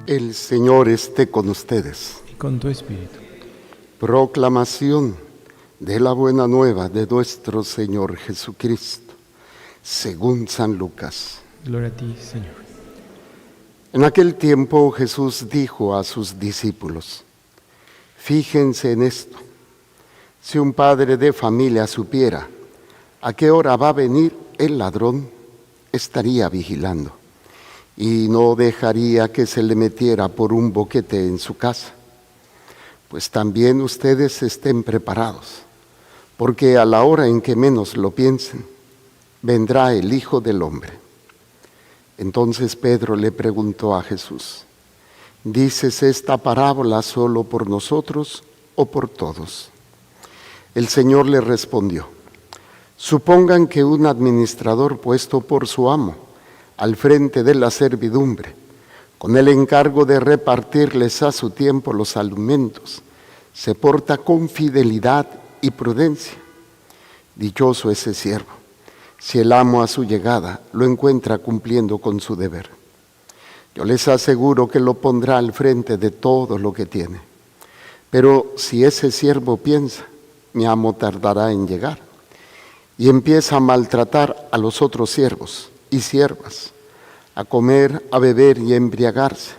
El Señor esté con ustedes. Y con tu espíritu. Proclamación de la buena nueva de nuestro Señor Jesucristo, según San Lucas. Gloria a ti, Señor. En aquel tiempo Jesús dijo a sus discípulos: fíjense en esto, si un padre de familia supiera a qué hora va a venir el ladrón, estaría vigilando y no dejaría que se le metiera por un boquete en su casa. Pues también ustedes estén preparados, porque a la hora en que menos lo piensen, vendrá el Hijo del Hombre. Entonces Pedro le preguntó a Jesús: ¿dices esta parábola solo por nosotros o por todos? El Señor le respondió: supongan que un administrador puesto por su amo al frente de la servidumbre, con el encargo de repartirles a su tiempo los alimentos, se porta con fidelidad y prudencia. Dichoso ese siervo, si el amo a su llegada lo encuentra cumpliendo con su deber. Yo les aseguro que lo pondrá al frente de todo lo que tiene. Pero si ese siervo piensa, mi amo tardará en llegar, y empieza a maltratar a los otros siervos y siervas, a comer, a beber y a embriagarse,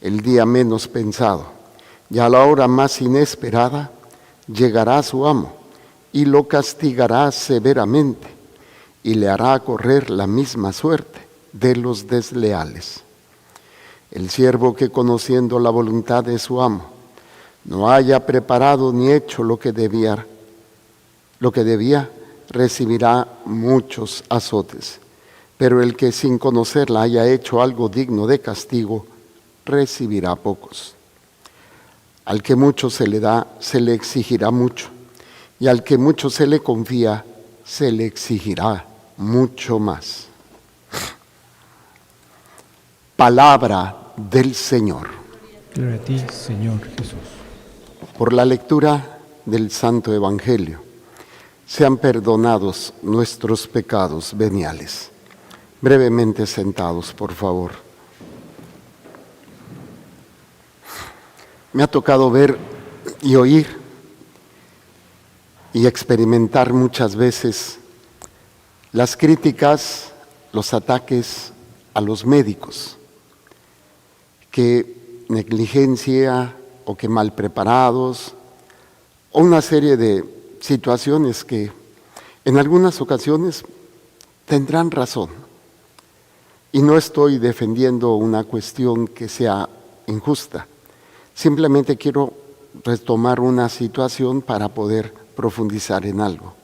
el día menos pensado y a la hora más inesperada llegará su amo y lo castigará severamente y le hará correr la misma suerte de los desleales. El siervo que, conociendo la voluntad de su amo, no haya preparado ni hecho lo que debía, recibirá muchos azotes. Pero el que sin conocerla haya hecho algo digno de castigo, recibirá pocos. Al que mucho se le da, se le exigirá mucho, y al que mucho se le confía, se le exigirá mucho más. Palabra del Señor. Gloria a ti, Señor Jesús. Por la lectura del Santo Evangelio, sean perdonados nuestros pecados veniales. Brevemente sentados, por favor. Me ha tocado ver y oír y experimentar muchas veces las críticas, los ataques a los médicos, que negligencia o que mal preparados, o una serie de situaciones que en algunas ocasiones tendrán razón. Y no estoy defendiendo una cuestión que sea injusta, simplemente quiero retomar una situación para poder profundizar en algo.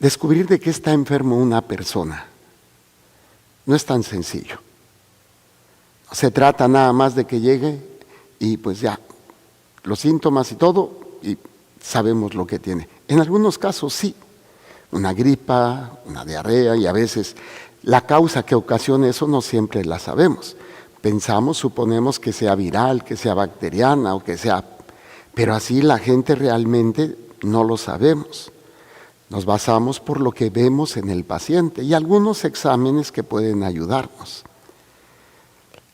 Descubrir de qué está enfermo una persona no es tan sencillo. Se trata nada más de que llegue y pues ya, los síntomas y todo, y sabemos lo que tiene. En algunos casos sí, una gripa, una diarrea, y a veces la causa que ocasiona eso no siempre la sabemos. Pensamos, suponemos que sea viral, que sea bacteriana o que sea... Pero así la gente realmente no lo sabemos. Nos basamos por lo que vemos en el paciente y algunos exámenes que pueden ayudarnos.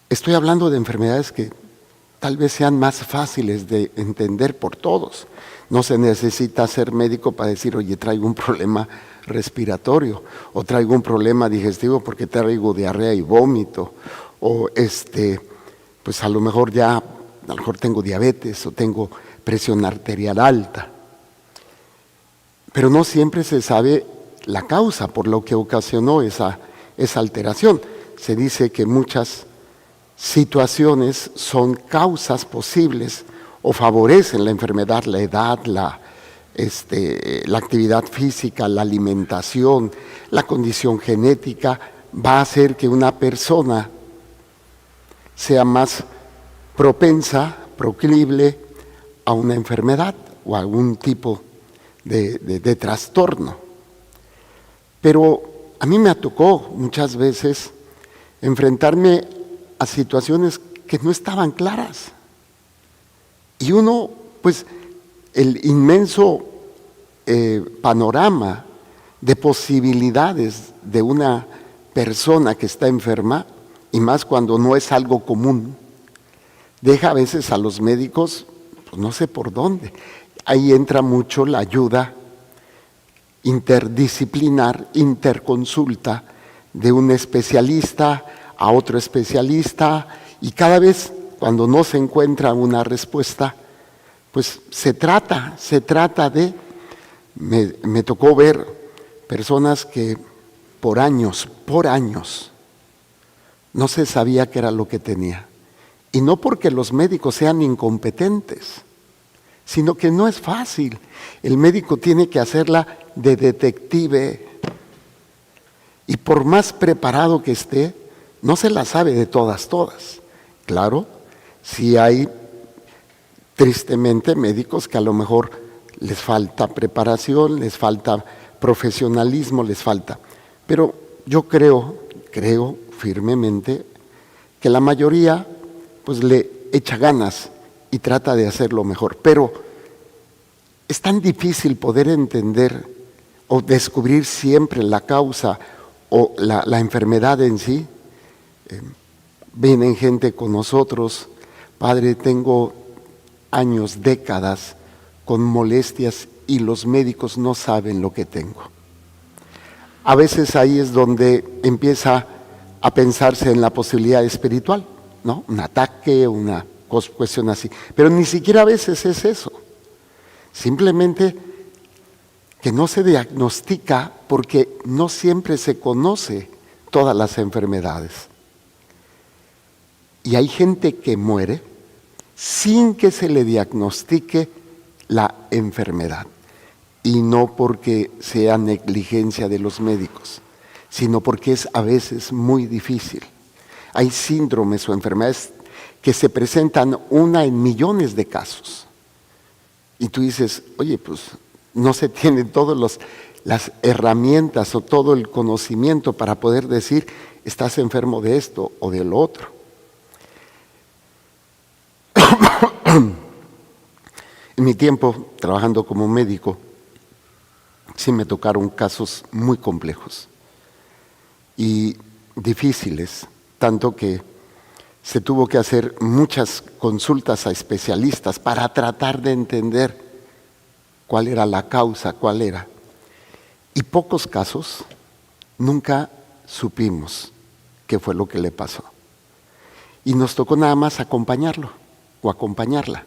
Estoy hablando de enfermedades que tal vez sean más fáciles de entender por todos. No se necesita ser médico para decir, oye, traigo un problema respiratorio, o traigo un problema digestivo porque traigo diarrea y vómito, o pues a lo mejor tengo diabetes o tengo presión arterial alta. Pero no siempre se sabe la causa por lo que ocasionó esa alteración. Se dice que muchas situaciones son causas posibles o favorecen la enfermedad, la edad, la actividad física, la alimentación, la condición genética, va a hacer que una persona sea más propensa, proclive a una enfermedad o a algún tipo de trastorno. Pero a mí me tocó muchas veces enfrentarme a situaciones que no estaban claras. Y uno, pues, el inmenso panorama de posibilidades de una persona que está enferma y más cuando no es algo común, deja a veces a los médicos, pues no sé por dónde. Ahí entra mucho la ayuda interdisciplinar, interconsulta de un especialista a otro especialista, y cada vez cuando no se encuentra una respuesta, pues se trata de, me tocó ver personas que por años, no se sabía qué era lo que tenía. Y no porque los médicos sean incompetentes, sino que no es fácil. El médico tiene que hacerla de detective. Y por más preparado que esté, no se la sabe de todas. Claro, sí hay tristemente médicos que a lo mejor les falta preparación, les falta profesionalismo, les falta. Pero yo creo firmemente que la mayoría pues le echa ganas y trata de hacerlo mejor. Pero es tan difícil poder entender o descubrir siempre la causa o la enfermedad en sí. Vienen gente con nosotros, padre, tengo años, décadas con molestias y los médicos no saben lo que tengo. A veces ahí es donde empieza a pensarse en la posibilidad espiritual, ¿no? Un ataque, una cuestión así. Pero ni siquiera a veces es eso. Simplemente que no se diagnostica porque no siempre se conoce todas las enfermedades. Y hay gente que muere sin que se le diagnostique la enfermedad. Y no porque sea negligencia de los médicos, sino porque es a veces muy difícil. Hay síndromes o enfermedades que se presentan una en millones de casos. Y tú dices, oye, pues no se tienen todas las herramientas o todo el conocimiento para poder decir, estás enfermo de esto o de lo otro. En mi tiempo, trabajando como médico, sí me tocaron casos muy complejos y difíciles, tanto que se tuvo que hacer muchas consultas a especialistas para tratar de entender cuál era la causa, cuál era. Y pocos casos nunca supimos qué fue lo que le pasó. Y nos tocó nada más acompañarlo o acompañarla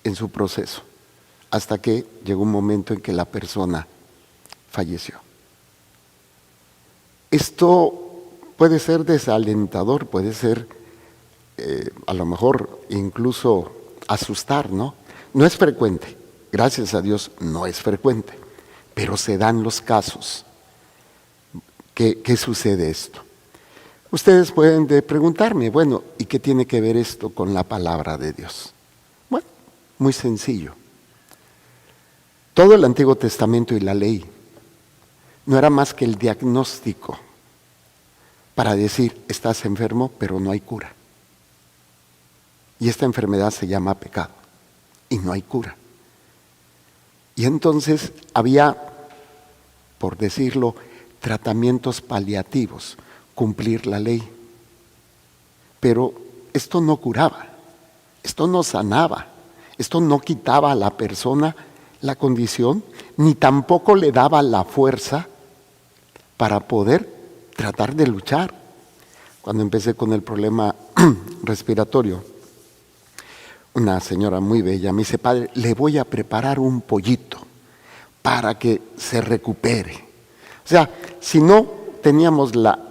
en su proceso, hasta que llegó un momento en que la persona falleció. Esto puede ser desalentador, puede ser a lo mejor incluso asustar, ¿no? No es frecuente, gracias a Dios no es frecuente, pero se dan los casos. ¿Qué sucede esto? Ustedes pueden preguntarme, bueno, ¿y qué tiene que ver esto con la palabra de Dios? Bueno, muy sencillo. Todo el Antiguo Testamento y la ley no era más que el diagnóstico para decir, estás enfermo, pero no hay cura. Y esta enfermedad se llama pecado y no hay cura. Y entonces había, por decirlo, tratamientos paliativos, cumplir la ley. Pero esto no curaba, esto no sanaba, esto no quitaba a la persona la condición, ni tampoco le daba la fuerza para poder tratar de luchar. Cuando empecé con el problema respiratorio, una señora muy bella me dice, padre, le voy a preparar un pollito para que se recupere. O sea, si no teníamos la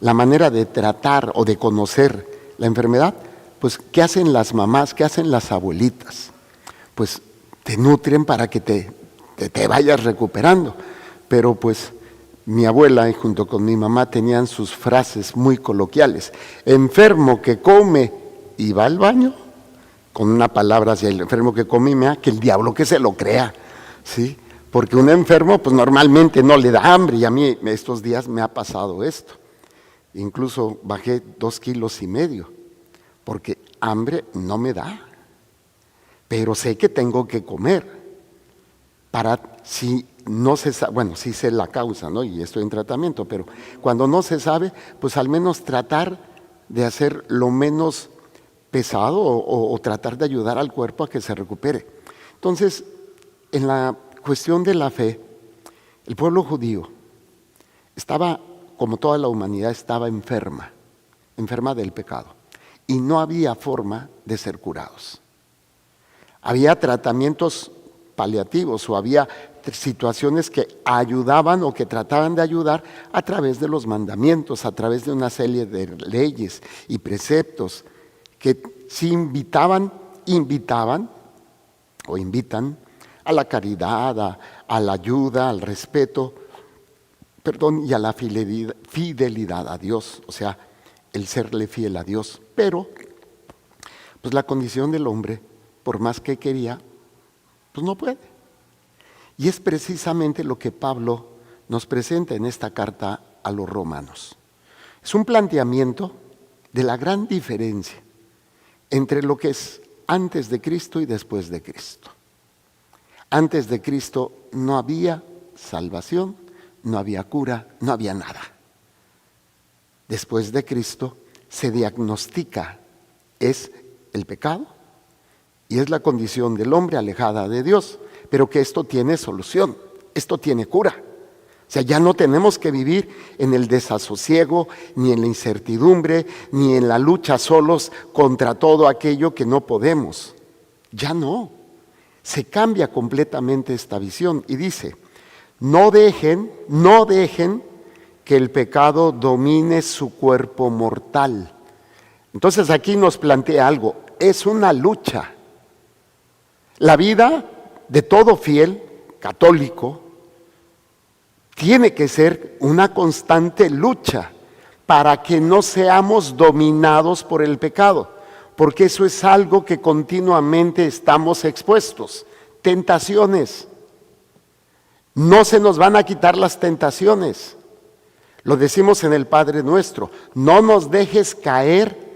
manera de tratar o de conocer la enfermedad, pues ¿qué hacen las mamás? ¿Qué hacen las abuelitas? Pues te nutren para que te vayas recuperando. Pero pues mi abuela y junto con mi mamá tenían sus frases muy coloquiales. Enfermo que come y va al baño, con una palabra hacia el enfermo que come y mea, que el diablo que se lo crea, ¿sí? Porque un enfermo pues normalmente no le da hambre, y a mí estos días me ha pasado esto. Incluso bajé 2,5 kilos, porque hambre no me da, pero sé que tengo que comer para, si no se sabe, bueno, sí sé la causa, ¿no? Y estoy en tratamiento, pero cuando no se sabe, pues al menos tratar de hacer lo menos pesado o tratar de ayudar al cuerpo a que se recupere. Entonces, en la cuestión de la fe, el pueblo judío estaba, como toda la humanidad, estaba enferma del pecado, y no había forma de ser curados. Había tratamientos paliativos o había situaciones que ayudaban o que trataban de ayudar a través de los mandamientos, a través de una serie de leyes y preceptos que sí invitan a la caridad, a la ayuda, al respeto, y a la fidelidad a Dios, o sea, el serle fiel a Dios. Pero, pues la condición del hombre, por más que quería, pues no puede. Y es precisamente lo que Pablo nos presenta en esta carta a los romanos. Es un planteamiento de la gran diferencia entre lo que es antes de Cristo y después de Cristo. Antes de Cristo no había salvación, no había cura, no había nada. Después de Cristo se diagnostica, es el pecado y es la condición del hombre alejada de Dios, pero que esto tiene solución, esto tiene cura. O sea, ya no tenemos que vivir en el desasosiego, ni en la incertidumbre, ni en la lucha solos contra todo aquello que no podemos. Ya no. Se cambia completamente esta visión y dice, no dejen que el pecado domine su cuerpo mortal. Entonces aquí nos plantea algo, es una lucha. La vida de todo fiel católico tiene que ser una constante lucha para que no seamos dominados por el pecado, porque eso es algo que continuamente estamos expuestos. Tentaciones. No se nos van a quitar las tentaciones. Lo decimos en el Padre Nuestro, no nos dejes caer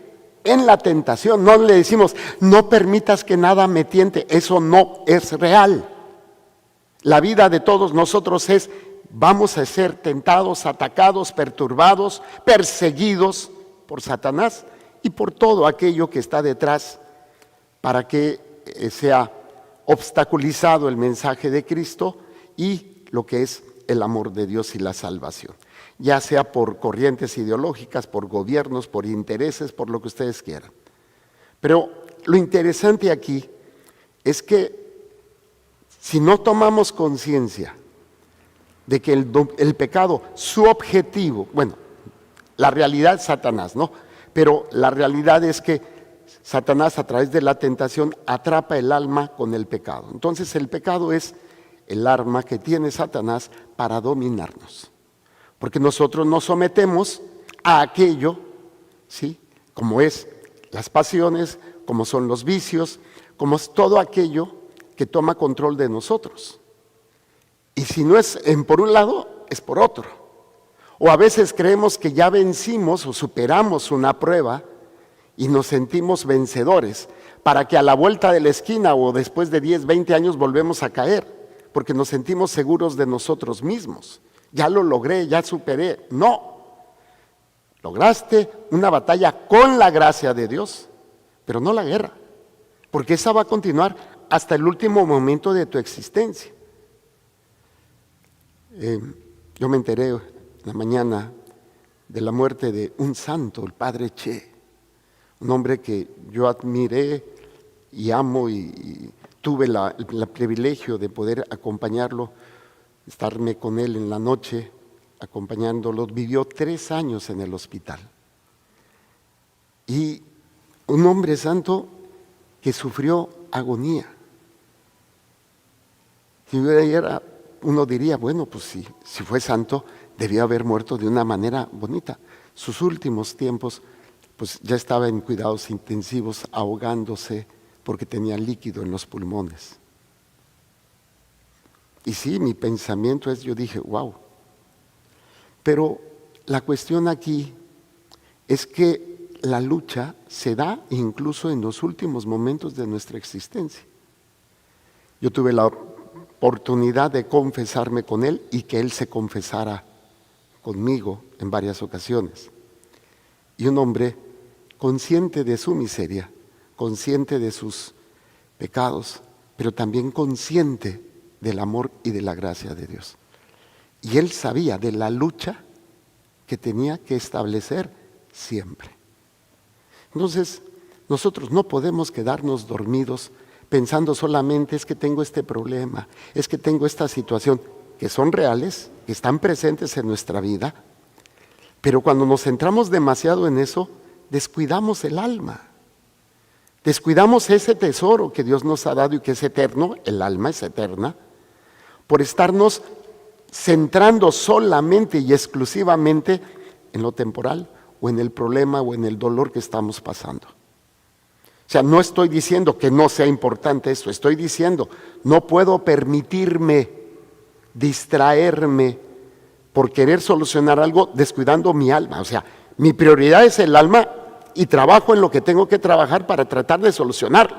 en la tentación. No le decimos, no permitas que nada me tiente. Eso no es real. La vida de todos nosotros es, vamos a ser tentados, atacados, perturbados, perseguidos por Satanás y por todo aquello que está detrás para que sea obstaculizado el mensaje de Cristo y lo que es el amor de Dios y la salvación, ya sea por corrientes ideológicas, por gobiernos, por intereses, por lo que ustedes quieran. Pero lo interesante aquí es que si no tomamos conciencia de que el pecado, su objetivo, bueno, la realidad es Satanás, ¿no? Pero la realidad es que Satanás a través de la tentación atrapa el alma con el pecado. Entonces el pecado es el arma que tiene Satanás para dominarnos. Porque nosotros nos sometemos a aquello, ¿sí? Como es las pasiones, como son los vicios, como es todo aquello que toma control de nosotros. Y si no es por un lado, es por otro. O a veces creemos que ya vencimos o superamos una prueba y nos sentimos vencedores, para que a la vuelta de la esquina o después de 10, 20 años volvemos a caer, porque nos sentimos seguros de nosotros mismos. Ya lo logré, ya superé. No. Lograste una batalla con la gracia de Dios, pero no la guerra, porque esa va a continuar hasta el último momento de tu existencia. Yo me enteré en la mañana de la muerte de un santo, el padre Che, un hombre que yo admiré y amo y tuve el privilegio de poder acompañarlo, estarme con él en la noche, acompañándolo. Vivió 3 años en el hospital. Y un hombre santo que sufrió agonía. Si uno diría, bueno, pues si fue santo, debió haber muerto de una manera bonita. Sus últimos tiempos, pues ya estaba en cuidados intensivos, ahogándose porque tenía líquido en los pulmones. Y sí, mi pensamiento es, yo dije, wow. Pero la cuestión aquí es que la lucha se da incluso en los últimos momentos de nuestra existencia. Yo tuve la oportunidad de confesarme con él y que él se confesara conmigo en varias ocasiones. Y un hombre consciente de su miseria, consciente de sus pecados, pero también consciente del amor y de la gracia de Dios. Y él sabía de la lucha que tenía que establecer siempre. Entonces, nosotros no podemos quedarnos dormidos pensando solamente es que tengo este problema, es que tengo esta situación, que son reales, que están presentes en nuestra vida, pero cuando nos centramos demasiado en eso, descuidamos el alma, descuidamos ese tesoro que Dios nos ha dado y que es eterno, el alma es eterna, por estarnos centrando solamente y exclusivamente en lo temporal o en el problema o en el dolor que estamos pasando. O sea, no estoy diciendo que no sea importante eso, estoy diciendo, no puedo permitirme distraerme por querer solucionar algo descuidando mi alma. O sea, mi prioridad es el alma y trabajo en lo que tengo que trabajar para tratar de solucionarlo.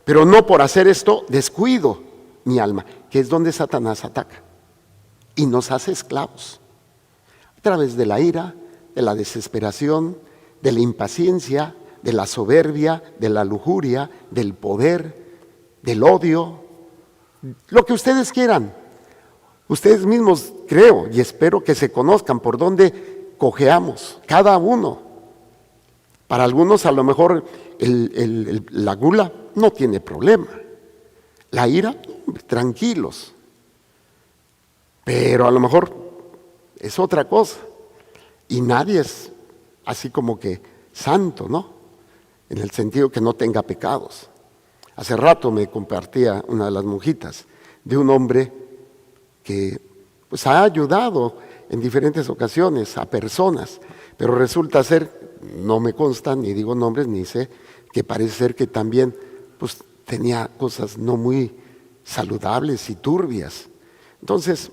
Pero no por hacer esto descuido mi alma, que es donde Satanás ataca y nos hace esclavos a través de la ira, de la desesperación, de la impaciencia, de la soberbia, de la lujuria, del poder, del odio, lo que ustedes quieran. Ustedes mismos creo y espero que se conozcan por dónde cojeamos, cada uno. Para algunos a lo mejor la gula no tiene problema, la ira, tranquilos, pero a lo mejor es otra cosa y nadie es así como que santo, ¿no? En el sentido que no tenga pecados. Hace rato me compartía una de las monjitas de un hombre que pues ha ayudado en diferentes ocasiones a personas, pero resulta ser, no me consta, ni digo nombres, ni sé, que parece ser que también pues tenía cosas no muy saludables y turbias. Entonces,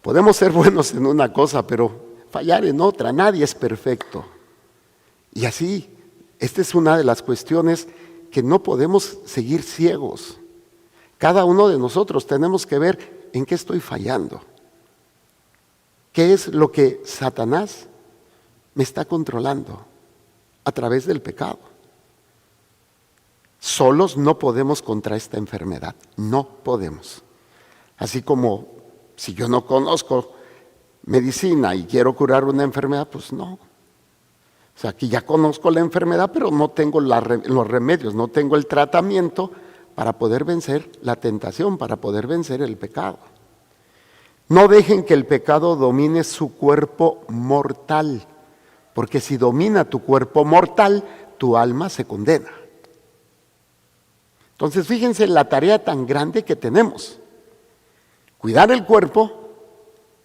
podemos ser buenos en una cosa, pero fallar en otra, nadie es perfecto. Y así, esta es una de las cuestiones que no podemos seguir ciegos. Cada uno de nosotros tenemos que ver en qué estoy fallando. ¿Qué es lo que Satanás me está controlando a través del pecado? Solos no podemos contra esta enfermedad, no podemos. Así como si yo no conozco medicina y quiero curar una enfermedad, pues no. O sea, aquí ya conozco la enfermedad, pero no tengo los remedios, no tengo el tratamiento para poder vencer la tentación, para poder vencer el pecado. No dejen que el pecado domine su cuerpo mortal, porque si domina tu cuerpo mortal, tu alma se condena. Entonces, fíjense la tarea tan grande que tenemos. Cuidar el cuerpo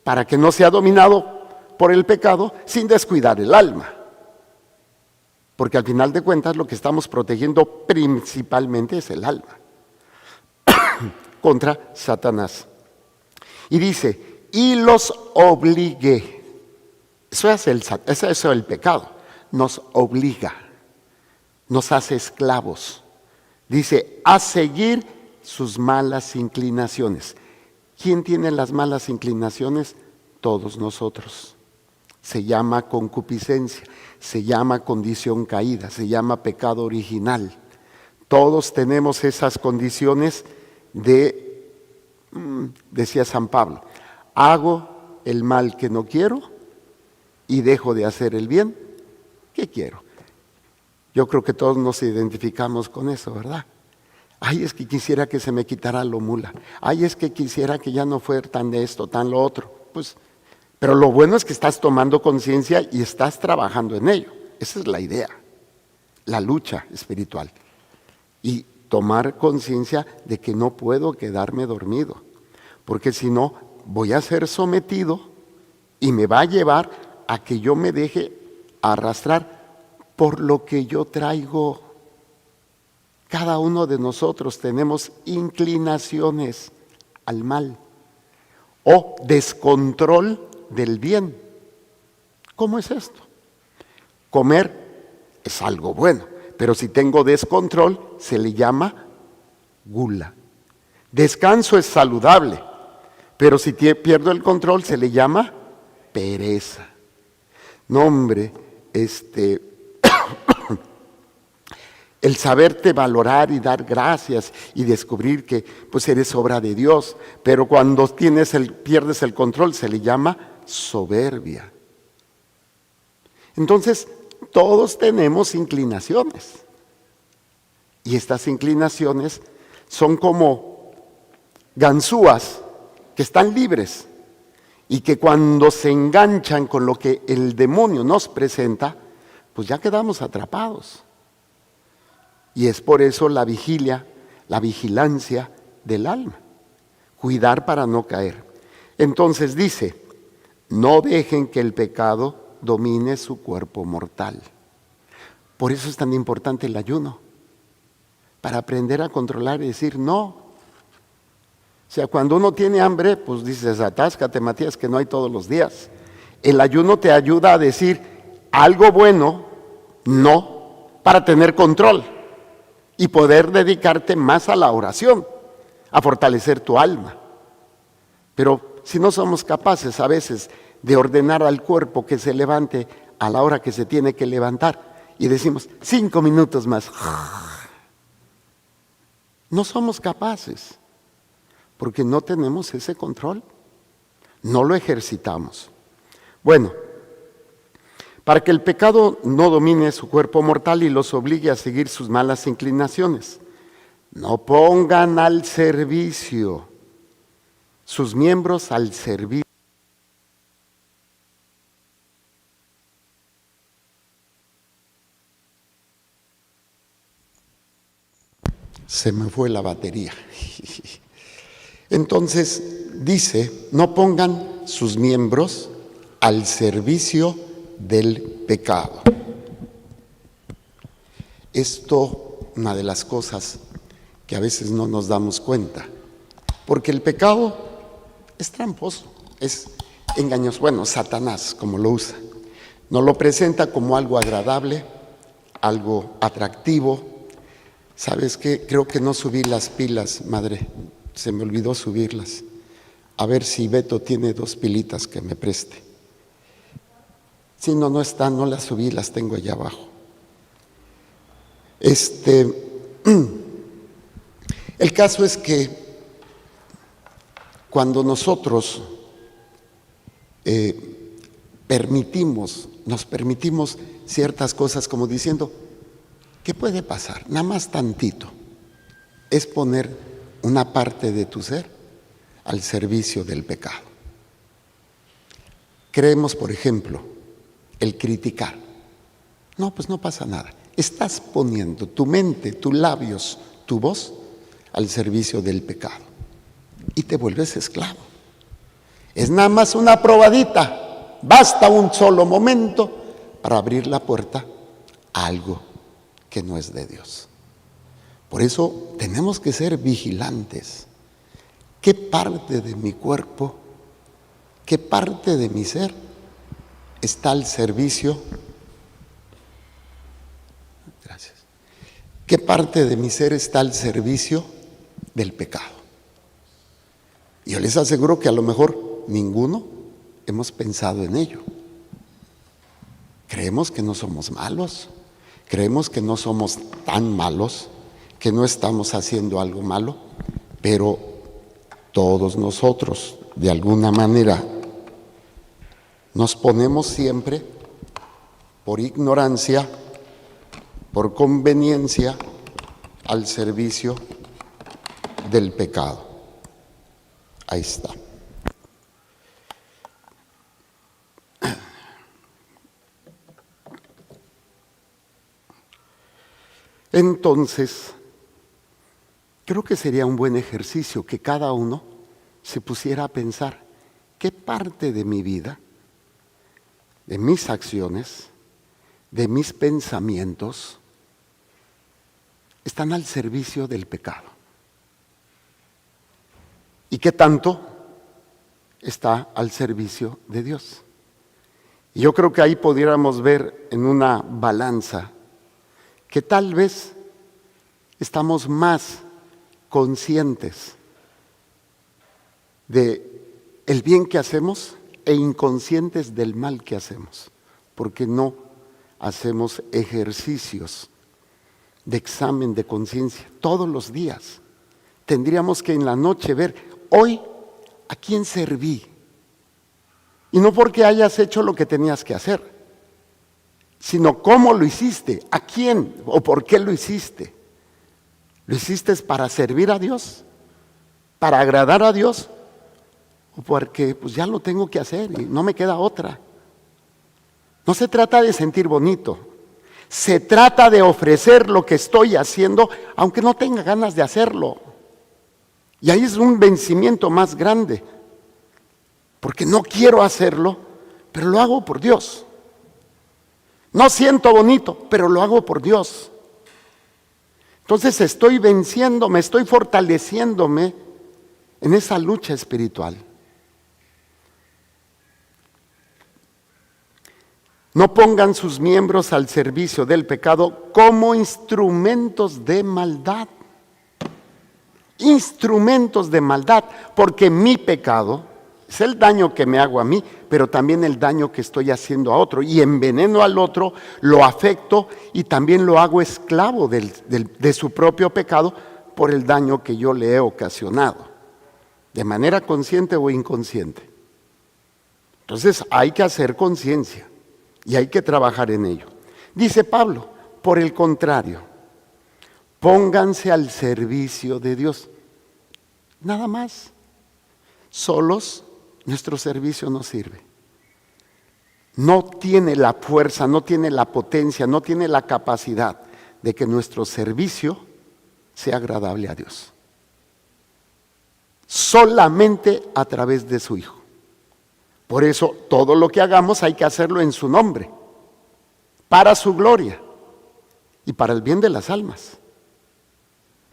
para que no sea dominado por el pecado sin descuidar el alma. Porque al final de cuentas lo que estamos protegiendo principalmente es el alma contra Satanás. Y dice, y los obligué. Eso es el pecado. Nos obliga, nos hace esclavos. Dice, a seguir sus malas inclinaciones. ¿Quién tiene las malas inclinaciones? Todos nosotros. Se llama concupiscencia, se llama condición caída, se llama pecado original. Todos tenemos esas condiciones decía San Pablo, hago el mal que no quiero y dejo de hacer el bien que quiero. Yo creo que todos nos identificamos con eso, ¿verdad? Ay, es que quisiera que se me quitara lo mula. Ay, es que quisiera que ya no fuera tan de esto, tan lo otro. Pues, pero lo bueno es que estás tomando conciencia y estás trabajando en ello. Esa es la idea, la lucha espiritual. Y tomar conciencia de que no puedo quedarme dormido, porque si no, voy a ser sometido y me va a llevar a que yo me deje arrastrar por lo que yo traigo. Cada uno de nosotros tenemos inclinaciones al mal o descontrol del bien. ¿Cómo es esto? Comer es algo bueno, pero si tengo descontrol se le llama gula. Descanso es saludable, pero si pierdo el control se le llama pereza. No, hombre, el saberte valorar y dar gracias y descubrir que pues eres obra de Dios, pero cuando pierdes el control se le llama soberbia. Entonces, todos tenemos inclinaciones. Y estas inclinaciones son como ganzúas que están libres y que cuando se enganchan con lo que el demonio nos presenta, pues ya quedamos atrapados. Y es por eso la vigilia, la vigilancia del alma. Cuidar para no caer. Entonces dice, no dejen que el pecado domine su cuerpo mortal. Por eso es tan importante el ayuno. Para aprender a controlar y decir no. O sea, cuando uno tiene hambre, pues dices, atáscate, Matías, que no hay todos los días. El ayuno te ayuda a decir algo bueno, no, para tener control y poder dedicarte más a la oración, a fortalecer tu alma. Pero si no somos capaces a veces de ordenar al cuerpo que se levante a la hora que se tiene que levantar y decimos 5 minutos más, no somos capaces porque no tenemos ese control, no lo ejercitamos. Bueno, para que el pecado no domine su cuerpo mortal y los obligue a seguir sus malas inclinaciones, no pongan al servicio sus miembros al servicio. Se me fue la batería. Entonces dice, no pongan sus miembros al servicio del pecado. Esto, una de las cosas que a veces no nos damos cuenta, porque el pecado es tramposo, es engañoso. Bueno, Satanás, como lo usa, nos lo presenta como algo agradable, algo atractivo. ¿Sabes qué? Creo que no subí las pilas, madre, se me olvidó subirlas. A ver si Beto tiene 2 pilitas que me preste. Si no están, no las subí, las tengo allá abajo. El caso es que cuando nosotros nos permitimos ciertas cosas como diciendo, ¿qué puede pasar? Nada más tantito. Es poner una parte de tu ser al servicio del pecado. Creemos, por ejemplo, el criticar. No, pues no pasa nada. Estás poniendo tu mente, tus labios, tu voz al servicio del pecado. Y te vuelves esclavo. Es nada más una probadita. Basta un solo momento para abrir la puerta a algo que no es de Dios. Por eso tenemos que ser vigilantes. ¿Qué parte de mi cuerpo, qué parte de mi ser está al servicio? Gracias. ¿Qué parte de mi ser está al servicio del pecado? Yo les aseguro que a lo mejor ninguno hemos pensado en ello. Creemos que no somos malos. Creemos que no somos tan malos, que no estamos haciendo algo malo, pero todos nosotros, de alguna manera, nos ponemos siempre, por ignorancia, por conveniencia, al servicio del pecado. Ahí está. Entonces, creo que sería un buen ejercicio que cada uno se pusiera a pensar qué parte de mi vida, de mis acciones, de mis pensamientos, están al servicio del pecado. ¿Y qué tanto está al servicio de Dios? Y yo creo que ahí pudiéramos ver en una balanza que tal vez estamos más conscientes de el bien que hacemos e inconscientes del mal que hacemos, porque no hacemos ejercicios de examen de conciencia todos los días. Tendríamos que en la noche ver, hoy, ¿a quién serví? Y no porque hayas hecho lo que tenías que hacer, sino cómo lo hiciste, a quién o por qué lo hiciste. ¿Lo hiciste para servir a Dios? ¿Para agradar a Dios? ¿O porque pues ya lo tengo que hacer y no me queda otra? No se trata de sentir bonito, se trata de ofrecer lo que estoy haciendo, aunque no tenga ganas de hacerlo. Y ahí es un vencimiento más grande, porque no quiero hacerlo, pero lo hago por Dios. No siento bonito, pero lo hago por Dios. Entonces estoy venciéndome, estoy fortaleciéndome en esa lucha espiritual. No pongan sus miembros al servicio del pecado como instrumentos de maldad. Instrumentos de maldad, porque mi pecado es el daño que me hago a mí, pero también el daño que estoy haciendo a otro. Y enveneno al otro, lo afecto y también lo hago esclavo de su propio pecado por el daño que yo le he ocasionado, de manera consciente o inconsciente. Entonces hay que hacer conciencia. Y hay que trabajar en ello. Dice Pablo, por el contrario, pónganse al servicio de Dios. Nada más. Solos, nuestro servicio no sirve. No tiene la fuerza, no tiene la potencia, no tiene la capacidad de que nuestro servicio sea agradable a Dios. Solamente a través de su Hijo. Por eso todo lo que hagamos hay que hacerlo en su nombre, para su gloria y para el bien de las almas.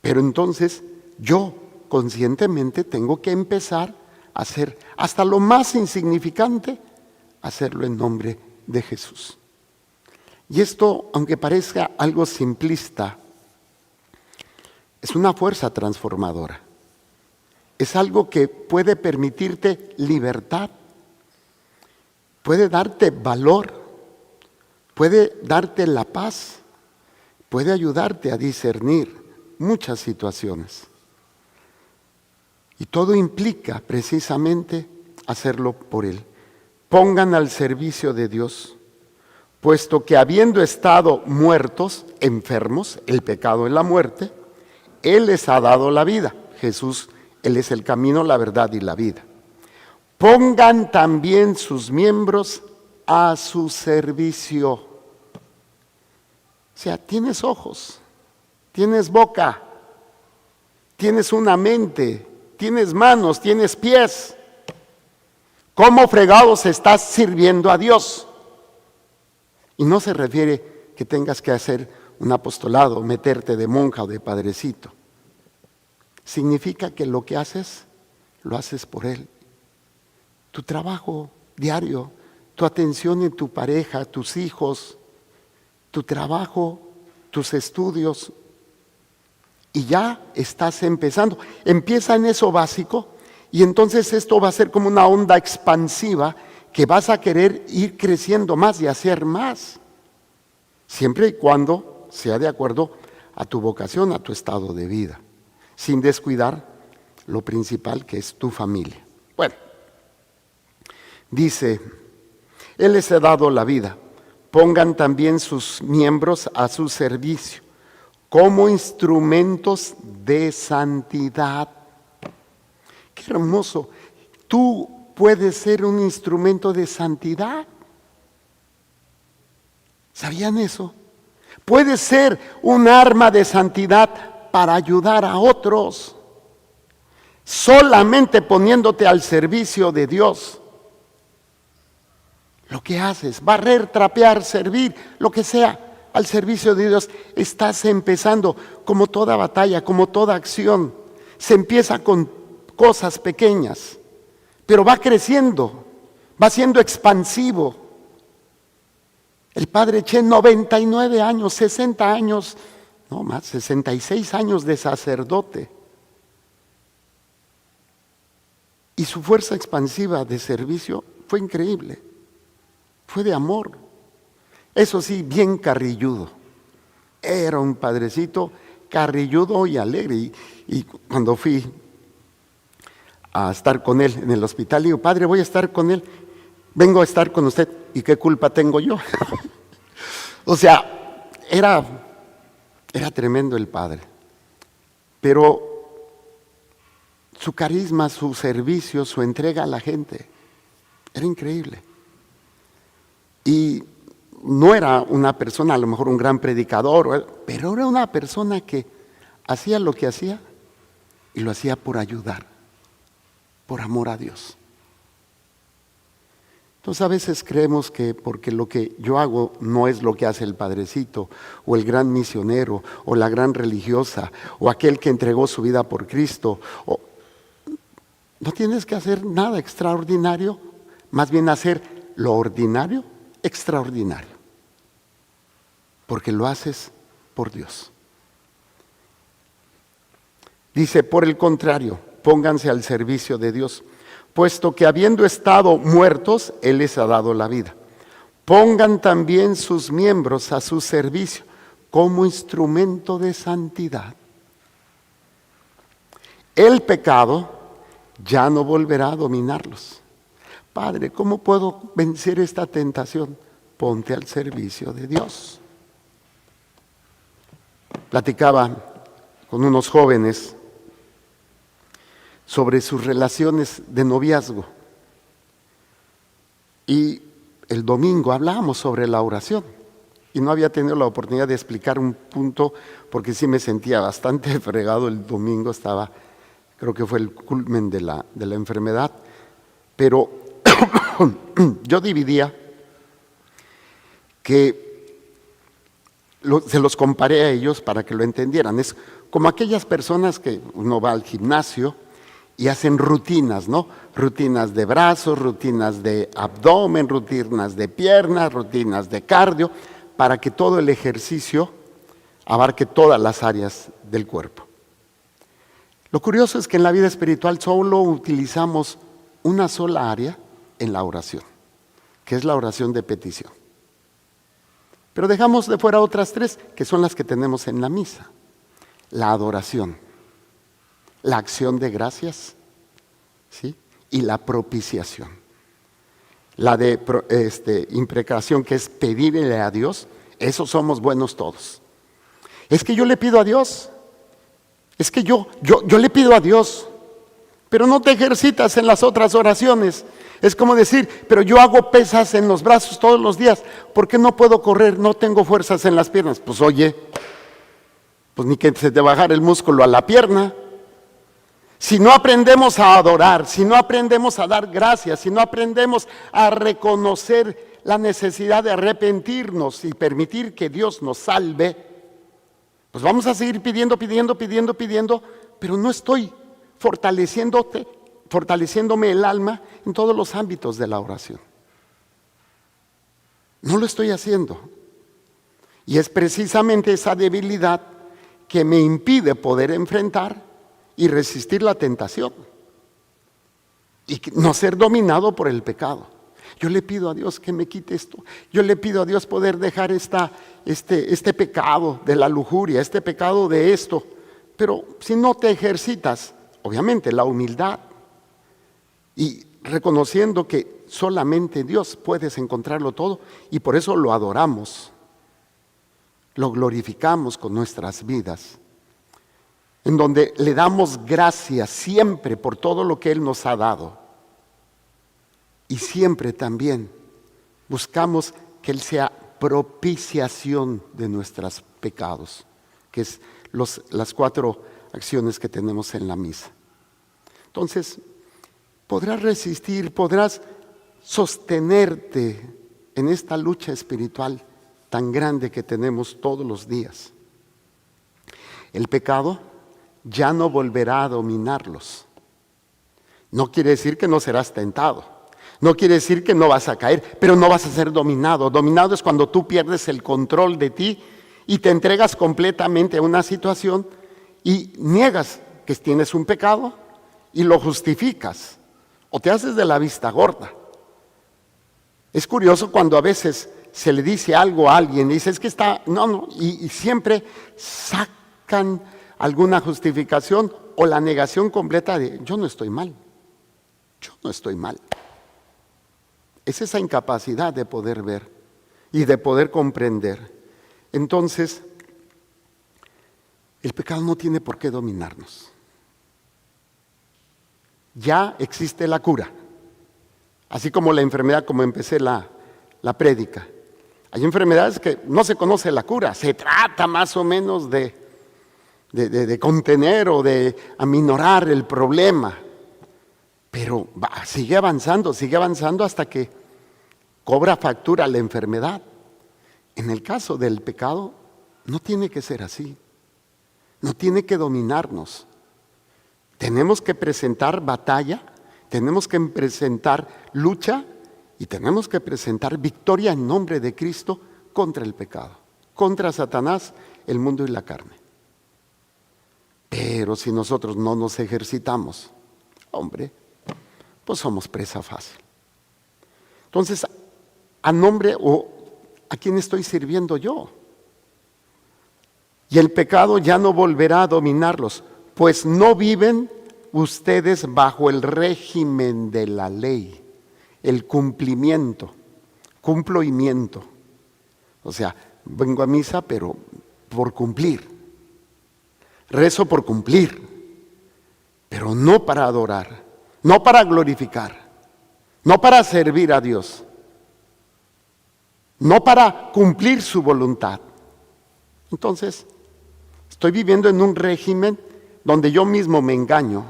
Pero entonces yo conscientemente tengo que empezar a hacer hasta lo más insignificante, hacerlo en nombre de Jesús. Y esto, aunque parezca algo simplista, es una fuerza transformadora. Es algo que puede permitirte libertad. Puede darte valor, puede darte la paz, puede ayudarte a discernir muchas situaciones. Y todo implica precisamente hacerlo por Él. Pongan al servicio de Dios, puesto que habiendo estado muertos, enfermos, el pecado es la muerte, Él les ha dado la vida. Jesús, Él es el camino, la verdad y la vida. Pongan también sus miembros a su servicio. O sea, tienes ojos, tienes boca, tienes una mente, tienes manos, tienes pies. ¿Cómo fregados estás sirviendo a Dios? Y no se refiere que tengas que hacer un apostolado, meterte de monja o de padrecito. Significa que lo que haces, lo haces por Él. Tu trabajo diario, tu atención en tu pareja, tus hijos, tu trabajo, tus estudios. Y ya estás empezando. Empieza en eso básico y entonces esto va a ser como una onda expansiva que vas a querer ir creciendo más y hacer más. Siempre y cuando sea de acuerdo a tu vocación, a tu estado de vida. Sin descuidar lo principal que es tu familia. Bueno. Dice, Él les ha dado la vida, pongan también sus miembros a su servicio, como instrumentos de santidad. Qué hermoso, tú puedes ser un instrumento de santidad. ¿Sabían eso? Puedes ser un arma de santidad para ayudar a otros, solamente poniéndote al servicio de Dios. Lo que haces, barrer, trapear, servir, lo que sea, al servicio de Dios, estás empezando. Como toda batalla, como toda acción, se empieza con cosas pequeñas, pero va creciendo, va siendo expansivo. El padre Che, 99 años, 60 años, no más, 66 años de sacerdote. Y su fuerza expansiva de servicio fue increíble, fue de amor. Eso sí, bien carrilludo. Era un padrecito carrilludo y alegre. Y cuando fui a estar con él en el hospital, le digo, padre, voy a estar con él, vengo a estar con usted. ¿Y qué culpa tengo yo? O sea, era tremendo el padre. Pero su carisma, su servicio, su entrega a la gente, era increíble. Y no era una persona, a lo mejor un gran predicador, pero era una persona que hacía lo que hacía y lo hacía por ayudar, por amor a Dios. Entonces a veces creemos que porque lo que yo hago no es lo que hace el padrecito, o el gran misionero, o la gran religiosa, o aquel que entregó su vida por Cristo. No tienes que hacer nada extraordinario, más bien hacer lo ordinario extraordinario, porque lo haces por Dios. Dice, por el contrario, pónganse al servicio de Dios, puesto que habiendo estado muertos, Él les ha dado la vida. Pongan también sus miembros a su servicio como instrumento de santidad. El pecado ya no volverá a dominarlos. Padre, ¿cómo puedo vencer esta tentación? Ponte al servicio de Dios. Platicaba con unos jóvenes sobre sus relaciones de noviazgo. Y el domingo hablábamos sobre la oración. Y no había tenido la oportunidad de explicar un punto porque sí me sentía bastante fregado el domingo. Creo que fue el culmen de la enfermedad. Pero yo dividía que se los comparé a ellos para que lo entendieran. Es como aquellas personas que uno va al gimnasio y hacen rutinas, ¿no? Rutinas de brazos, rutinas de abdomen, rutinas de piernas, rutinas de cardio, para que todo el ejercicio abarque todas las áreas del cuerpo. Lo curioso es que en la vida espiritual solo utilizamos una sola área en la oración, que es la oración de petición. Pero dejamos de fuera otras tres, que son las que tenemos en la misa. La adoración, la acción de gracias, ¿sí? Y la propiciación. La de imprecación, que es pedirle a Dios, eso somos buenos todos. Es que yo le pido a Dios, es que yo le pido a Dios, pero no te ejercitas en las otras oraciones. Es como decir, pero yo hago pesas en los brazos todos los días, ¿por qué no puedo correr? No tengo fuerzas en las piernas. Pues oye, pues ni que se te bajara el músculo a la pierna. Si no aprendemos a adorar, si no aprendemos a dar gracias, si no aprendemos a reconocer la necesidad de arrepentirnos y permitir que Dios nos salve, pues vamos a seguir pidiendo, pero no estoy fortaleciéndome el alma en todos los ámbitos de la oración. No lo estoy haciendo. Y es precisamente esa debilidad que me impide poder enfrentar y resistir la tentación y no ser dominado por el pecado. Yo le pido a Dios que me quite esto. Yo le pido a Dios poder dejar este pecado de la lujuria, este pecado de esto. Pero si no te ejercitas, obviamente la humildad y reconociendo que solamente Dios puedes encontrarlo todo, y por eso lo adoramos, lo glorificamos con nuestras vidas, en donde le damos gracias siempre por todo lo que Él nos ha dado, y siempre también buscamos que Él sea propiciación de nuestros pecados, que es las 4 acciones que tenemos en la misa. Entonces, podrás resistir, podrás sostenerte en esta lucha espiritual tan grande que tenemos todos los días. El pecado ya no volverá a dominarlos. No quiere decir que no serás tentado, no quiere decir que no vas a caer, pero no vas a ser dominado. Dominado es cuando tú pierdes el control de ti y te entregas completamente a una situación y niegas que tienes un pecado y lo justificas. o te haces de la vista gorda. Es curioso cuando a veces se le dice algo a alguien y dice, es que está, no, y siempre sacan alguna justificación o la negación completa de, yo no estoy mal. Es esa incapacidad de poder ver y de poder comprender. Entonces, el pecado no tiene por qué dominarnos. Ya existe la cura. Así como la enfermedad, como empecé la prédica. Hay enfermedades que no se conoce la cura. Se trata más o menos de contener o de aminorar el problema. Pero sigue avanzando hasta que cobra factura la enfermedad. En el caso del pecado, no tiene que ser así. No tiene que dominarnos. Tenemos que presentar batalla, tenemos que presentar lucha y tenemos que presentar victoria en nombre de Cristo contra el pecado, contra Satanás, el mundo y la carne. Pero si nosotros no nos ejercitamos, hombre, pues somos presa fácil. Entonces, ¿a nombre o a quién estoy sirviendo yo? Y el pecado ya no volverá a dominarlos, pues no viven ustedes bajo el régimen de la ley, el cumplimiento. O sea, vengo a misa, pero por cumplir. Rezo por cumplir, pero no para adorar, no para glorificar, no para servir a Dios, no para cumplir su voluntad. Entonces, estoy viviendo en un régimen donde yo mismo me engaño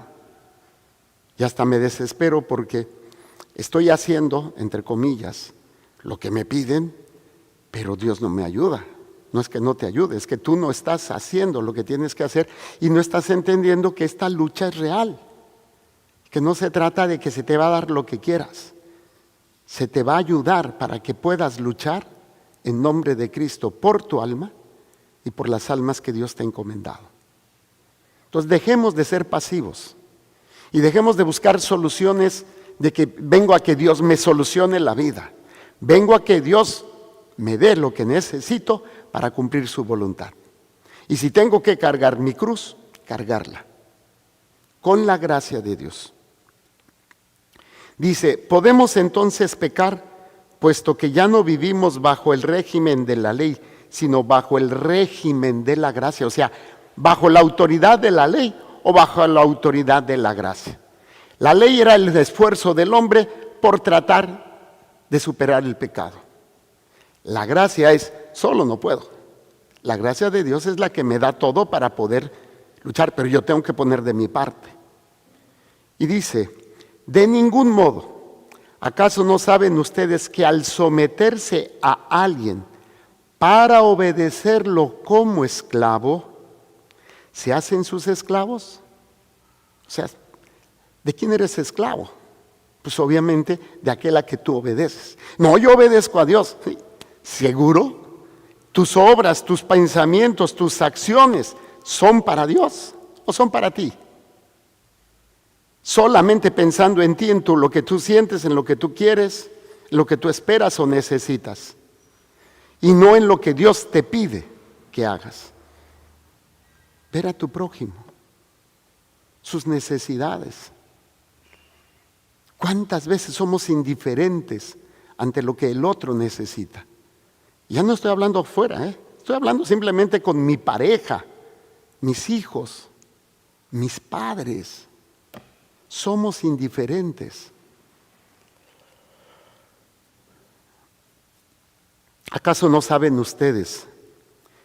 y hasta me desespero porque estoy haciendo, entre comillas, lo que me piden, pero Dios no me ayuda. No es que no te ayude, es que tú no estás haciendo lo que tienes que hacer y no estás entendiendo que esta lucha es real, que no se trata de que se te va a dar lo que quieras, se te va a ayudar para que puedas luchar en nombre de Cristo por tu alma y por las almas que Dios te ha encomendado. Entonces dejemos de ser pasivos y dejemos de buscar soluciones de que vengo a que Dios me solucione la vida, vengo a que Dios me dé lo que necesito para cumplir su voluntad. Y si tengo que cargar mi cruz, cargarla, con la gracia de Dios. Dice, ¿podemos entonces pecar, puesto que ya no vivimos bajo el régimen de la ley, sino bajo el régimen de la gracia? O sea, bajo la autoridad de la ley o bajo la autoridad de la gracia. La ley era el esfuerzo del hombre por tratar de superar el pecado. La gracia es, solo no puedo. La gracia de Dios es la que me da todo para poder luchar, pero yo tengo que poner de mi parte. Y dice, de ningún modo, ¿acaso no saben ustedes que al someterse a alguien para obedecerlo como esclavo, se hacen sus esclavos? O sea, ¿de quién eres esclavo? Pues obviamente de aquel a que tú obedeces. No, yo obedezco a Dios. ¿Sí? ¿Seguro? ¿Tus obras, tus pensamientos, tus acciones son para Dios o son para ti? Solamente pensando en ti, en lo que tú sientes, en lo que tú quieres, en lo que tú esperas o necesitas. Y no en lo que Dios te pide que hagas. Ver a tu prójimo, sus necesidades. ¿Cuántas veces somos indiferentes ante lo que el otro necesita? Ya no estoy hablando afuera, estoy hablando simplemente con mi pareja, mis hijos, mis padres. Somos indiferentes. ¿Acaso no saben ustedes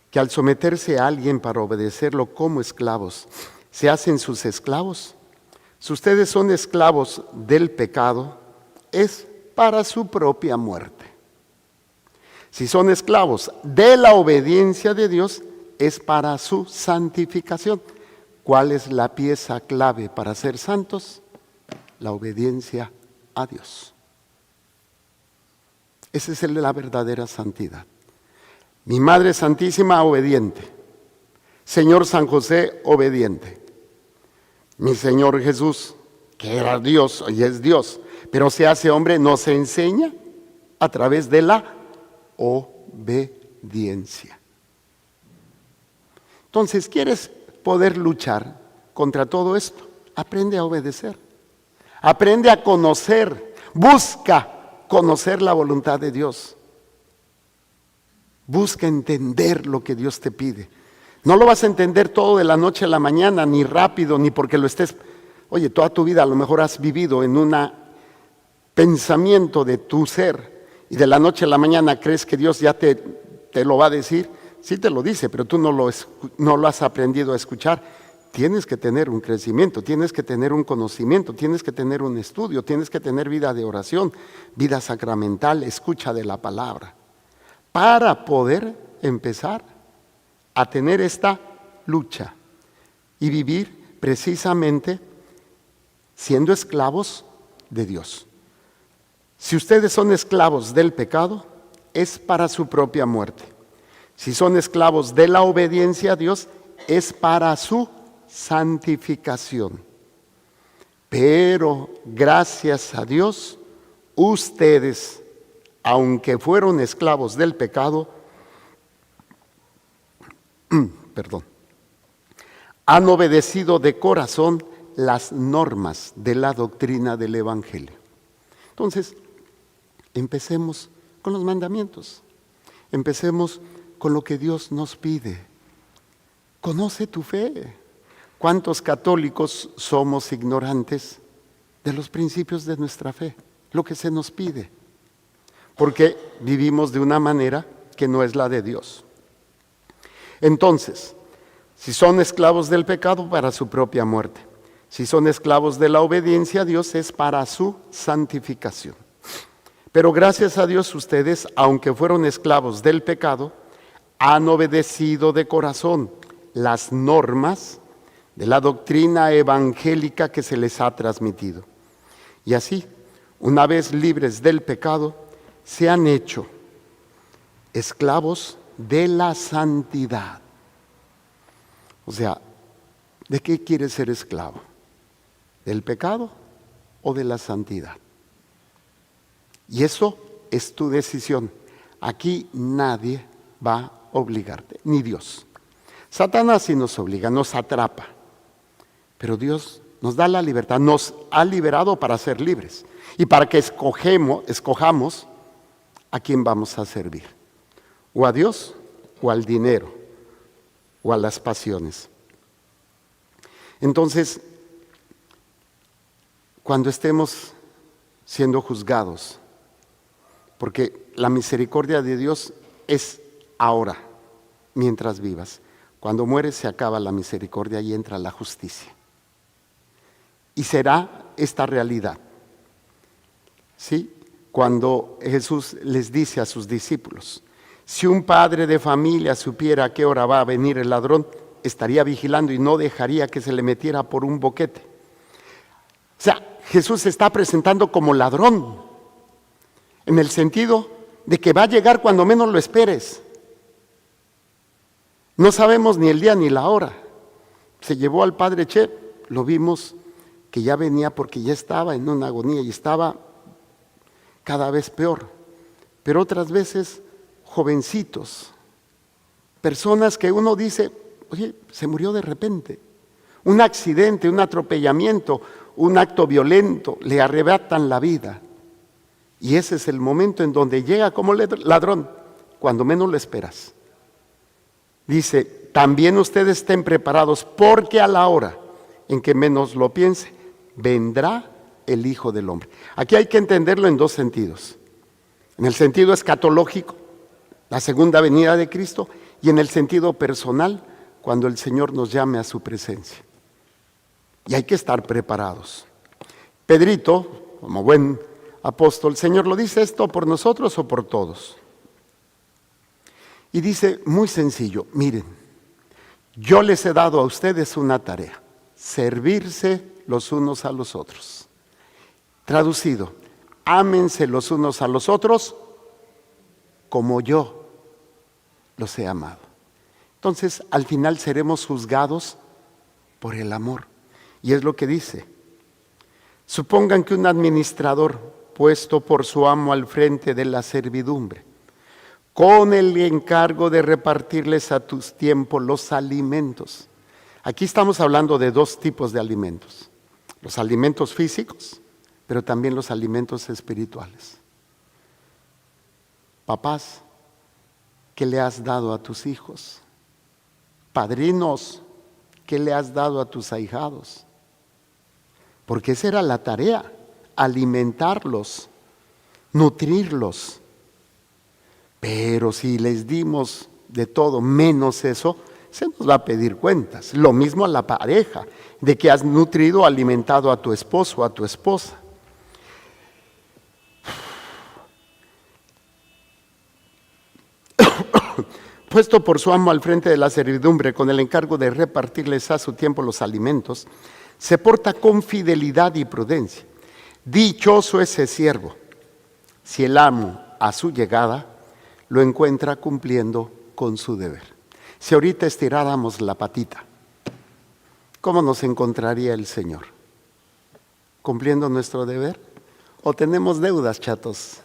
que al someterse a alguien para obedecerlo como esclavos, se hacen sus esclavos? Si ustedes son esclavos del pecado, es para su propia muerte. Si son esclavos de la obediencia de Dios, es para su santificación. ¿Cuál es la pieza clave para ser santos? La obediencia a Dios. Esa es la verdadera santidad. Mi Madre Santísima, obediente. Señor San José, obediente. Mi Señor Jesús, que era Dios y es Dios, pero se hace hombre, nos enseña a través de la obediencia. Entonces, ¿quieres poder luchar contra todo esto? Aprende a obedecer. Aprende a conocer. Busca conocer la voluntad de Dios. Busca entender lo que Dios te pide. No lo vas a entender todo de la noche a la mañana, ni rápido, ni porque lo estés... Oye, toda tu vida a lo mejor has vivido en un pensamiento de tu ser y de la noche a la mañana crees que Dios ya te lo va a decir. Sí te lo dice, pero tú no lo has aprendido a escuchar. Tienes que tener un crecimiento, tienes que tener un conocimiento, tienes que tener un estudio, tienes que tener vida de oración, vida sacramental, escucha de la palabra, para poder empezar a tener esta lucha y vivir precisamente siendo esclavos de Dios. Si ustedes son esclavos del pecado, es para su propia muerte. Si son esclavos de la obediencia a Dios, es para su santificación. Pero gracias a Dios, ustedes, aunque fueron esclavos del pecado, han obedecido de corazón las normas de la doctrina del Evangelio. Entonces, empecemos con los mandamientos. Empecemos con lo que Dios nos pide. Conoce tu fe. ¿Cuántos católicos somos ignorantes de los principios de nuestra fe? Lo que se nos pide. Porque vivimos de una manera que no es la de Dios. Entonces, si son esclavos del pecado, para su propia muerte. Si son esclavos de la obediencia a Dios, es para su santificación. Pero gracias a Dios, ustedes, aunque fueron esclavos del pecado, han obedecido de corazón las normas de la doctrina evangélica que se les ha transmitido. Y así, una vez libres del pecado, se han hecho esclavos de la santidad. O sea, ¿de qué quieres ser esclavo? ¿Del pecado o de la santidad? Y eso es tu decisión. Aquí nadie va a obligarte, ni Dios. Satanás sí nos obliga, nos atrapa. Pero Dios nos da la libertad, nos ha liberado para ser libres y para que escojamos a quién vamos a servir. O a Dios o al dinero o a las pasiones. Entonces, cuando estemos siendo juzgados, porque la misericordia de Dios es ahora, mientras vivas. Cuando mueres se acaba la misericordia y entra la justicia. Y será esta realidad. ¿Sí? Cuando Jesús les dice a sus discípulos, si un padre de familia supiera a qué hora va a venir el ladrón, estaría vigilando y no dejaría que se le metiera por un boquete. O sea, Jesús se está presentando como ladrón, en el sentido de que va a llegar cuando menos lo esperes. No sabemos ni el día ni la hora. Se llevó al padre Che, lo vimos que ya venía porque ya estaba en una agonía y estaba cada vez peor. Pero otras veces, jovencitos, personas que uno dice, oye, se murió de repente. Un accidente, un atropellamiento, un acto violento, le arrebatan la vida. Y ese es el momento en donde llega como ladrón, cuando menos lo esperas. Dice, también ustedes estén preparados, porque a la hora en que menos lo piense, vendrá el Hijo del Hombre. Aquí hay que entenderlo en dos sentidos. En el sentido escatológico, la segunda venida de Cristo, y en el sentido personal, cuando el Señor nos llame a su presencia. Y hay que estar preparados. Pedrito, como buen apóstol, Señor, ¿lo dice esto por nosotros o por todos? Y dice muy sencillo, miren, yo les he dado a ustedes una tarea, servirse los unos a los otros. Traducido, ámense los unos a los otros como yo los he amado. Entonces, al final seremos juzgados por el amor. Y es lo que dice, Supongan que un administrador, puesto por su amo al frente de la servidumbre, con el encargo de repartirles a tus tiempos los alimentos. Aquí estamos hablando de dos tipos de alimentos: los alimentos físicos, pero también los alimentos espirituales. Papás, ¿qué le has dado a tus hijos? Padrinos, ¿qué le has dado a tus ahijados? Porque esa era la tarea, alimentarlos, nutrirlos. Pero si les dimos de todo menos eso, se nos va a pedir cuentas. Lo mismo a la pareja, de que has nutrido o alimentado a tu esposo o a tu esposa. Puesto por su amo al frente de la servidumbre con el encargo de repartirles a su tiempo los alimentos, se porta con fidelidad y prudencia. Dichoso ese siervo, si el amo a su llegada lo encuentra cumpliendo con su deber. Si ahorita estiráramos la patita, ¿cómo nos encontraría el Señor? ¿Cumpliendo nuestro deber? ¿O tenemos deudas, chatos?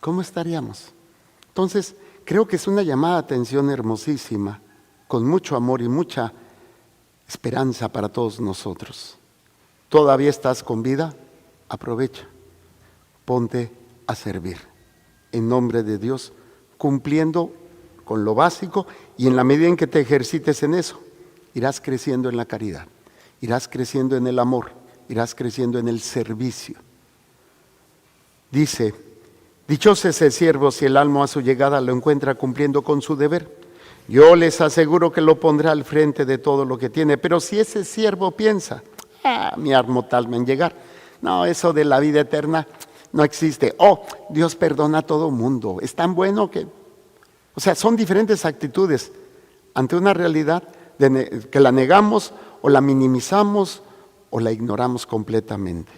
¿Cómo estaríamos? Entonces, creo que es una llamada de atención hermosísima, con mucho amor y mucha esperanza para todos nosotros. ¿Todavía estás con vida? Aprovecha, ponte a servir en nombre de Dios, cumpliendo con lo básico, y en la medida en que te ejercites en eso, irás creciendo en la caridad, irás creciendo en el amor, irás creciendo en el servicio. Dice: dichoso es el siervo si el amo a su llegada lo encuentra cumpliendo con su deber. Yo les aseguro que lo pondrá al frente de todo lo que tiene. Pero si ese siervo piensa, mi amo tarda en llegar, no, eso de la vida eterna no existe. Dios perdona a todo mundo, es tan bueno que... O sea, son diferentes actitudes ante una realidad que la negamos o la minimizamos o la ignoramos completamente.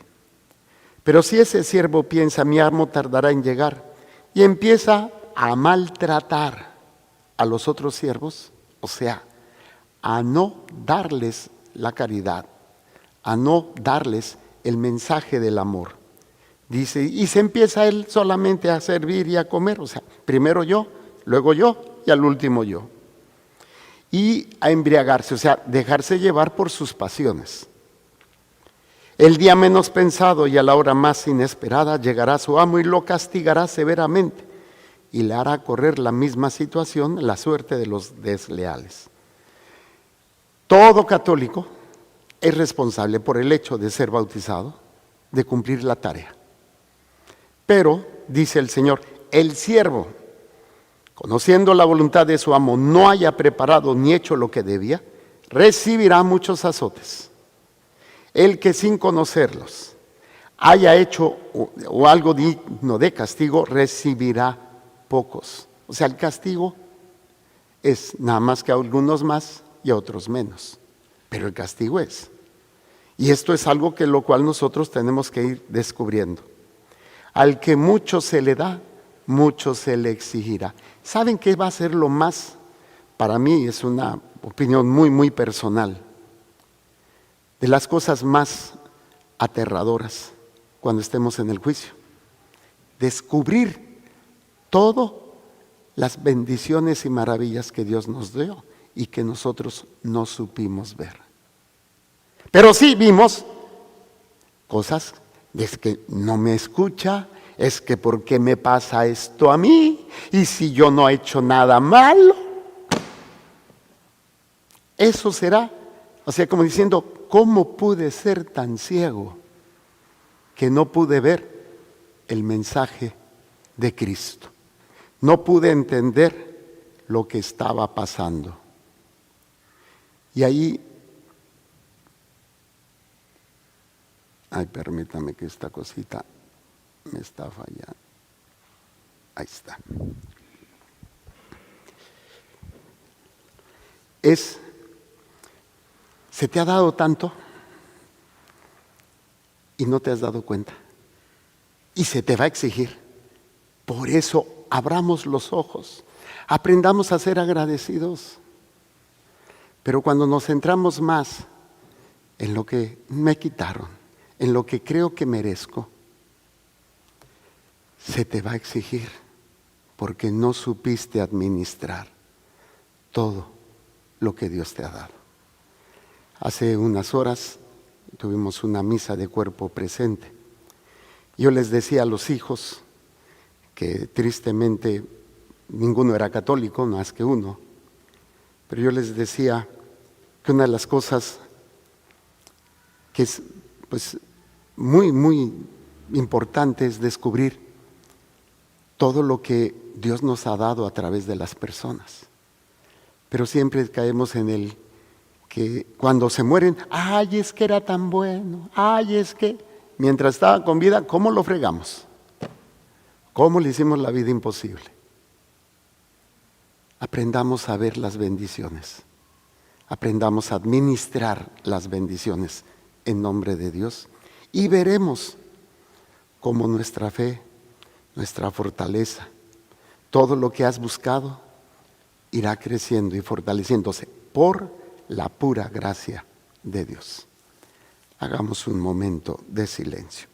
Pero si ese siervo piensa, mi amo tardará en llegar, y empieza a maltratar a los otros siervos, o sea, a no darles la caridad, a no darles el mensaje del amor. Dice, y se empieza él solamente a servir y a comer, o sea, primero yo, luego yo y al último yo. Y a embriagarse, o sea, dejarse llevar por sus pasiones. El día menos pensado y a la hora más inesperada llegará su amo y lo castigará severamente y le hará correr la misma situación, la suerte de los desleales. Todo católico es responsable por el hecho de ser bautizado, de cumplir la tarea. Pero, dice el Señor, el siervo, conociendo la voluntad de su amo, no haya preparado ni hecho lo que debía, recibirá muchos azotes. El que sin conocerlos haya hecho o algo digno de castigo, recibirá pocos. O sea, el castigo es nada más que a algunos más y a otros menos. Pero el castigo es. Y esto es algo que lo cual nosotros tenemos que ir descubriendo. Al que mucho se le da, mucho se le exigirá. ¿Saben qué va a ser lo más? Para mí es una opinión muy, muy personal. De las cosas más aterradoras cuando estemos en el juicio. Descubrir todas las bendiciones y maravillas que Dios nos dio y que nosotros no supimos ver. Pero sí vimos cosas, es que no me escucha, es que ¿por qué me pasa esto a mí? Y si yo no he hecho nada malo. Eso será, o sea, como diciendo, ¿cómo pude ser tan ciego que no pude ver el mensaje de Cristo? No pude entender lo que estaba pasando. Y ahí, permítame que esta cosita me está fallando. Ahí está. ¿Se te ha dado tanto y no te has dado cuenta? Y se te va a exigir. Por eso abramos los ojos, aprendamos a ser agradecidos. Pero cuando nos centramos más en lo que me quitaron, en lo que creo que merezco, se te va a exigir porque no supiste administrar todo lo que Dios te ha dado. Hace unas horas tuvimos una misa de cuerpo presente. Yo les decía a los hijos que tristemente ninguno era católico, más que uno, pero yo les decía que una de las cosas que es pues muy, muy importante es descubrir todo lo que Dios nos ha dado a través de las personas. Pero siempre caemos en el que cuando se mueren, ay, es que era tan bueno, ay, es que mientras estaba con vida, ¿cómo lo fregamos? ¿Cómo le hicimos la vida imposible? Aprendamos a ver las bendiciones, aprendamos a administrar las bendiciones en nombre de Dios y veremos cómo nuestra fe, nuestra fortaleza, todo lo que has buscado irá creciendo y fortaleciéndose por la pura gracia de Dios. Hagamos un momento de silencio.